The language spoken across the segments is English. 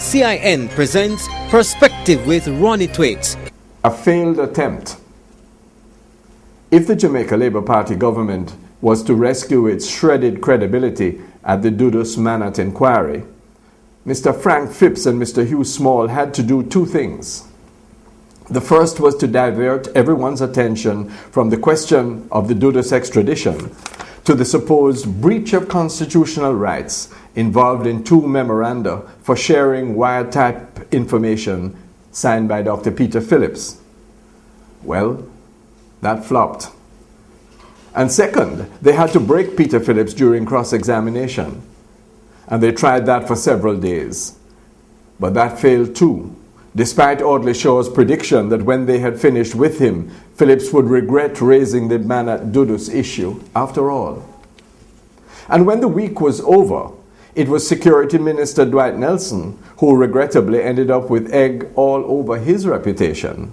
CIN presents Perspective with Ronnie Thwaites. A failed attempt. If the Jamaica Labour Party government was to rescue its shredded credibility at the Dudus Manat inquiry, Mr. Frank Phipps and Mr. Hugh Small had to do two things. The first was to divert everyone's attention from the question of the Dudus extradition to the supposed breach of constitutional rights involved in two memoranda for sharing wiretap information signed by Dr. Peter Phillips. Well, that flopped. And second, they had to break Peter Phillips during cross-examination. And they tried that for several days. But that failed too, despite Audley Shaw's prediction that when they had finished with him, Phillips would regret raising the Manat Dudus issue after all. And when the week was over, it was Security Minister Dwight Nelson who regrettably ended up with egg all over his reputation.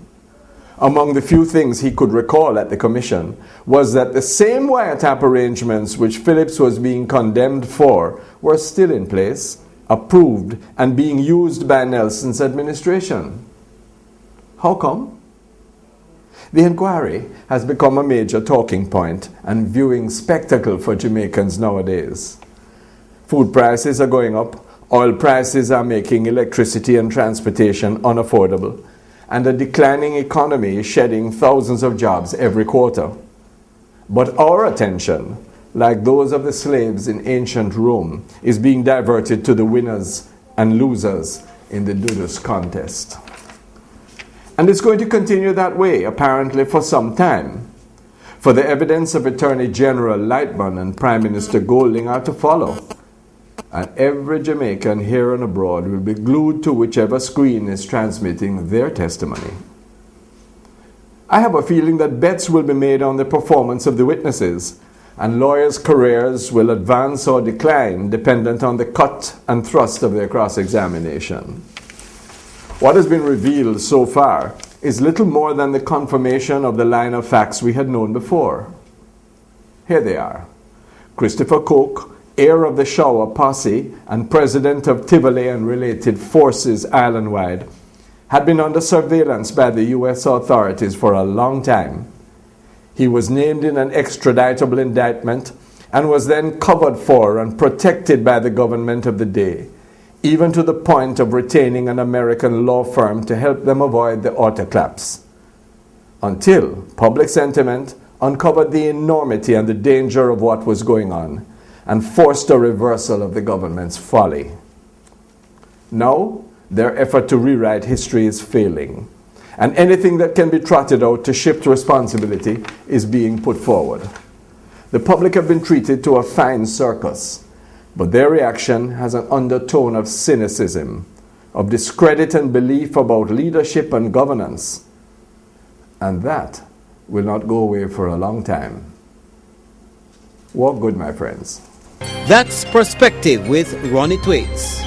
Among the few things he could recall at the commission was that the same wiretap arrangements which Phillips was being condemned for were still in place, approved, and being used by Nelson's administration. How come? The inquiry has become a major talking point and viewing spectacle for Jamaicans nowadays. Food prices are going up, oil prices are making electricity and transportation unaffordable, and a declining economy is shedding thousands of jobs every quarter. But our attention, like those of the slaves in ancient Rome, is being diverted to the winners and losers in the Dudus contest. And it's going to continue that way, apparently, for some time. For the evidence of Attorney General Lightman and Prime Minister Golding are to follow. And every Jamaican here and abroad will be glued to whichever screen is transmitting their testimony. I have a feeling that bets will be made on the performance of the witnesses, and lawyers' careers will advance or decline dependent on the cut and thrust of their cross-examination. What has been revealed so far is little more than the confirmation of the line of facts we had known before. Here they are. Christopher Coke, heir of the Shower posse and president of Tivoli and related forces island-wide, had been under surveillance by the U.S. authorities for a long time. He was named in an extraditable indictment and was then covered for and protected by the government of the day, even to the point of retaining an American law firm to help them avoid the autoclaps. Until public sentiment uncovered the enormity and the danger of what was going on, and forced a reversal of the government's folly. Now, their effort to rewrite history is failing, and anything that can be trotted out to shift responsibility is being put forward. The public have been treated to a fine circus, but their reaction has an undertone of cynicism, of discredit and belief about leadership and governance. And that will not go away for a long time. Walk good, my friends. That's Perspective with Ronnie Thwaites.